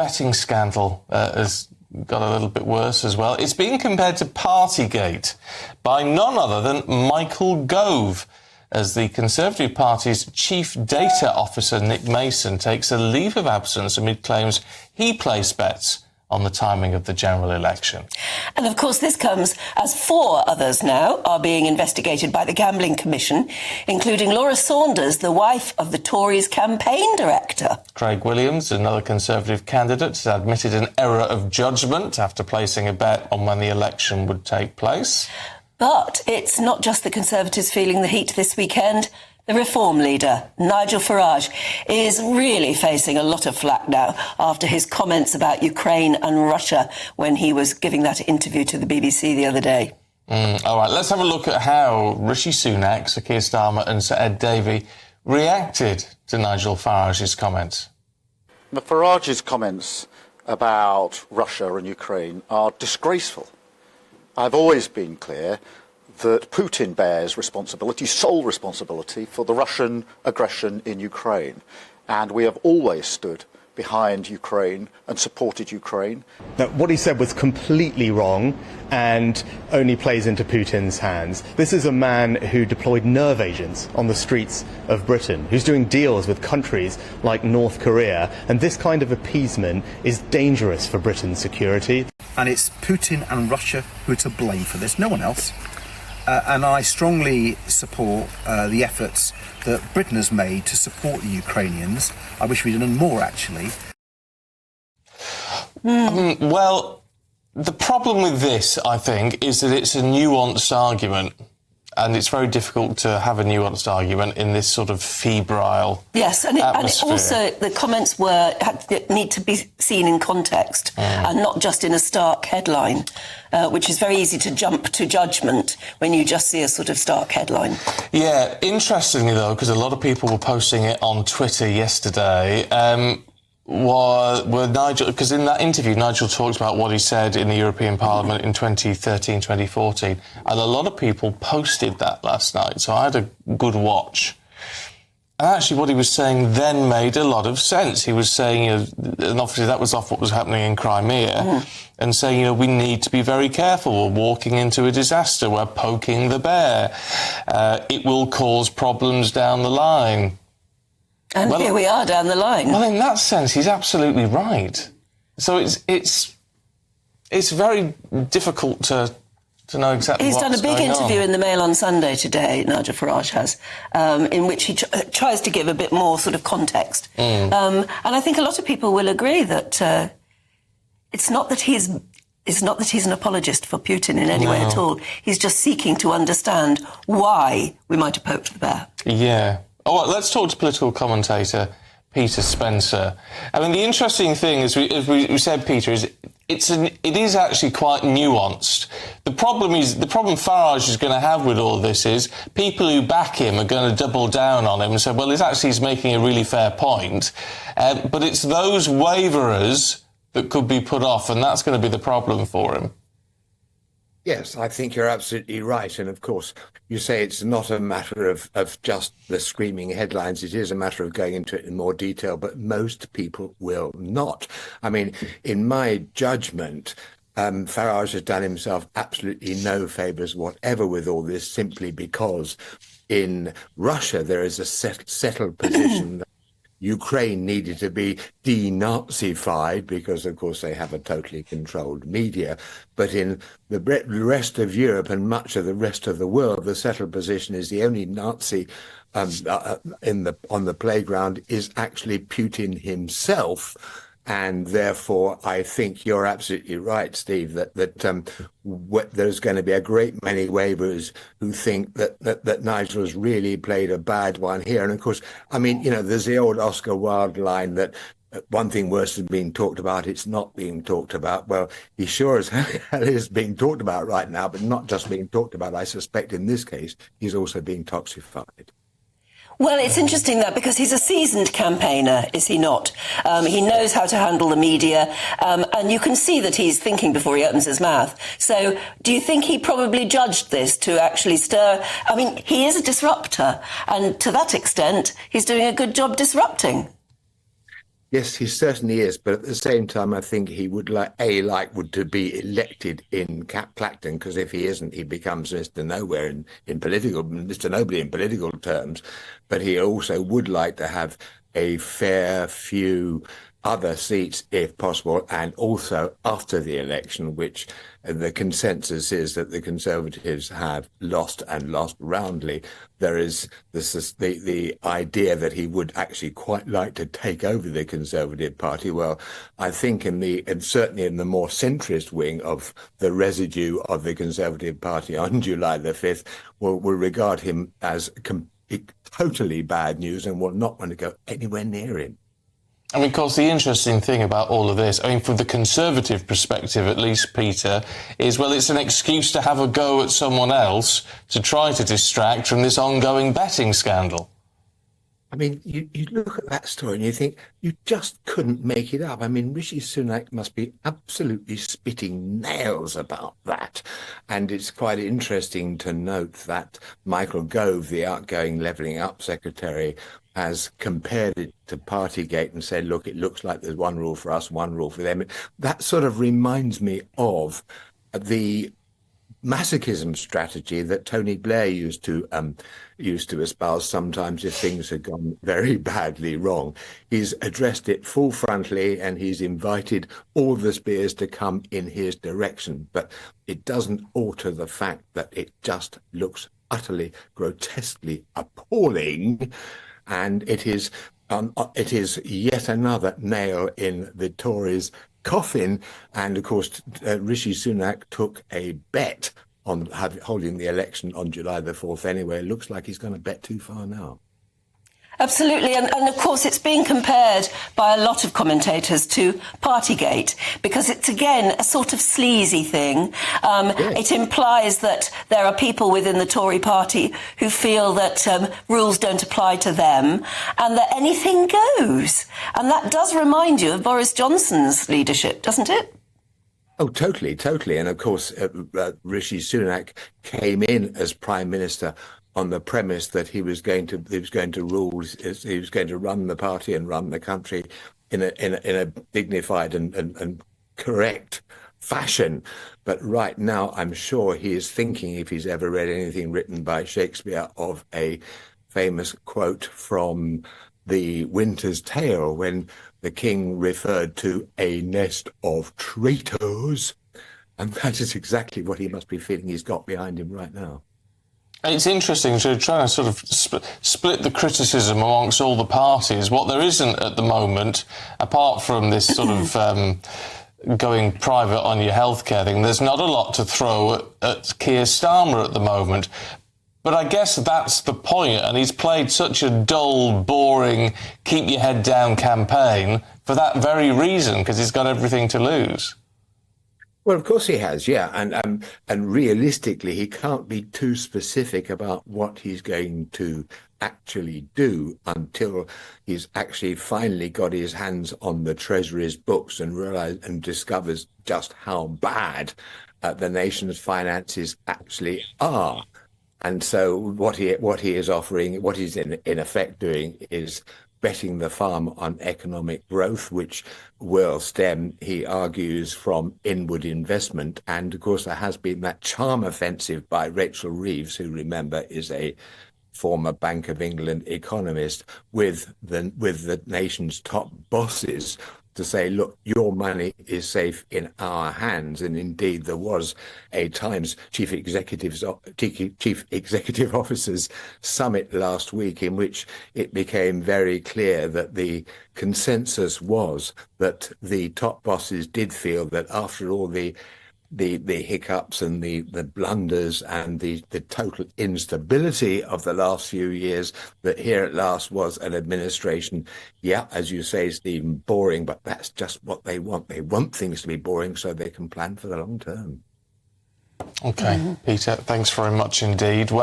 betting scandal has got a little bit worse as well. It's being compared to Partygate by none other than Michael Gove, as the Conservative Party's Chief Data Officer, Nick Mason, takes a leave of absence amid claims he placed bets on the timing of the general election. And of course this comes as 4 others now are being investigated by the Gambling Commission, including Laura Saunders, the wife of the Tories' campaign director. Craig Williams, another Conservative candidate, has admitted an error of judgement after placing a bet on when the election would take place. But it's not just the Conservatives feeling the heat this weekend. The Reform leader, Nigel Farage, is really facing a lot of flack now after his comments about Ukraine and Russia when he was giving that interview to the BBC the other day. All right, let's have a look at how Rishi Sunak, Sir Keir Starmer and Sir Ed Davey reacted to Nigel Farage's comments. Farage's comments about Russia and Ukraine are disgraceful. I've always been clear that Putin bears responsibility, sole responsibility, for the Russian aggression in Ukraine. And we have always stood behind Ukraine and supported Ukraine. Now, what he said was completely wrong and only plays into Putin's hands. This is a man who deployed nerve agents on the streets of Britain, who's doing deals with countries like North Korea, and this kind of appeasement is dangerous for Britain's security. And it's Putin and Russia who are to blame for this, no one else. And I strongly support the efforts that Britain has made to support the Ukrainians. I wish we'd done more, actually. Well, the problem with this, I think, is that it's a nuanced argument. And it's very difficult to have a nuanced argument in this sort of febrile Yes, and atmosphere. the comments need to be seen in context and not just in a stark headline, which is very easy to jump to judgment when you just see a sort of stark headline. Yeah, interestingly, though, because a lot of people were posting it on Twitter yesterday, were Nigel, because in that interview Nigel talks about what he said in the European Parliament in 2013, 2014, and a lot of people posted that last night, so I had a good watch. And actually what he was saying then made a lot of sense. He was saying, and obviously that was off what was happening in Crimea, and saying, we need to be very careful. We're walking into a disaster. We're poking the bear. It will cause problems down the line. And here we are down the line. Well, in that sense, he's absolutely right. So it's very difficult to know exactly what's going on. He's done a big interview in the Mail on Sunday today, Nigel Farage has, in which he tries to give a bit more sort of context. And I think a lot of people will agree that it's not that he's an apologist for Putin in any way at all. He's just seeking to understand why we might have poked the bear. Yeah. All right, let's talk to political commentator Peter Spencer. I mean, the interesting thing, as we said, Peter, is it is actually quite nuanced. The problem Farage is going to have with all this is people who back him are going to double down on him and say, well, he's making a really fair point. But it's those waverers that could be put off, and that's going to be the problem for him. Yes, I think you're absolutely right. And of course, you say it's not a matter of just the screaming headlines. It is a matter of going into it in more detail, but most people will not. I mean, in my judgment, Farage has done himself absolutely no favours whatever with all this, simply because in Russia there is a settled position that Ukraine needed to be denazified because, of course, they have a totally controlled media. But in the rest of Europe and much of the rest of the world, the settled position is the only Nazi on the playground is actually Putin himself. And therefore, I think you're absolutely right, Steve, that there's going to be a great many waverers who think that Nigel has really played a bad one here. And of course, I mean, there's the old Oscar Wilde line that one thing worse than being talked about, it's not being talked about. Well, he sure as hell is being talked about right now, but not just being talked about. I suspect in this case, he's also being toxified. Well, it's interesting that because he's a seasoned campaigner, is he not? He knows how to handle the media, and you can see that he's thinking before he opens his mouth. So do you think he probably judged this to actually stir? I mean, he is a disruptor, and to that extent, he's doing a good job disrupting. Yes, he certainly is, but at the same time, I think he would to be elected in Clacton, because if he isn't, he becomes Mr. Nowhere Mr. Nobody in political terms. But he also would like to have a fair few other seats if possible, and also after the election, which the consensus is that the Conservatives have lost and lost roundly. There is the idea that he would actually quite like to take over the Conservative Party. Well, I think certainly in the more centrist wing of the residue of the Conservative Party on July the 5th will regard him as totally bad news and will not want to go anywhere near him. I mean, of course, the interesting thing about all of this, I mean, from the Conservative perspective, at least, Peter, is, well, it's an excuse to have a go at someone else to try to distract from this ongoing betting scandal. I mean, you look at that story and you think you just couldn't make it up. I mean, Rishi Sunak must be absolutely spitting nails about that. And it's quite interesting to note that Michael Gove, the outgoing Levelling Up Secretary, has compared it to Partygate and said, look, it looks like there's one rule for us, one rule for them. That sort of reminds me of the masochism strategy that Tony Blair used to espouse sometimes if things had gone very badly wrong. He's addressed it full frontally and he's invited all the spears to come in his direction. But it doesn't alter the fact that it just looks utterly, grotesquely appalling. And it is yet another nail in the Tories' coffin. And of course, Rishi Sunak took a bet on holding the election on July the 4th anyway. It looks like he's going to bet too far now. Absolutely, and of course it's being compared by a lot of commentators to Partygate because it's again a sort of sleazy thing. It implies that there are people within the Tory party who feel that rules don't apply to them and that anything goes. And that does remind you of Boris Johnson's leadership, doesn't it? Oh, totally. And of course, Rishi Sunak came in as Prime Minister on the premise that he was going to run the party and run the country in a dignified and correct fashion. But right now, I'm sure he is thinking, if he's ever read anything written by Shakespeare, of a famous quote from The Winter's Tale when the king referred to a nest of traitors. And that is exactly what he must be feeling he's got behind him right now. It's interesting to try to sort of split the criticism amongst all the parties. What there isn't at the moment, apart from this sort of going private on your healthcare thing, there's not a lot to throw at Keir Starmer at the moment. But I guess that's the point, and he's played such a dull, boring, keep your head down campaign for that very reason, because he's got everything to lose. Well, of course he has, yeah. And realistically, he can't be too specific about what he's going to actually do until he's actually finally got his hands on the Treasury's books and discovers just how bad the nation's finances actually are. And so what he is offering, what he's in effect doing is betting the farm on economic growth, which will stem, he argues, from inward investment. And of course, there has been that charm offensive by Rachel Reeves, who, remember, is a former Bank of England economist, with the nation's top bosses to say, look, your money is safe in our hands. And indeed, there was a Times Chief Executive Officers Summit last week in which it became very clear that the consensus was that the top bosses did feel that after all the hiccups and the blunders and the total instability of the last few years, that here at last was an administration, yeah, as you say, Stephen, boring, but that's just what they want. They want things to be boring so they can plan for the long term. OK, Peter, thanks very much indeed. Well,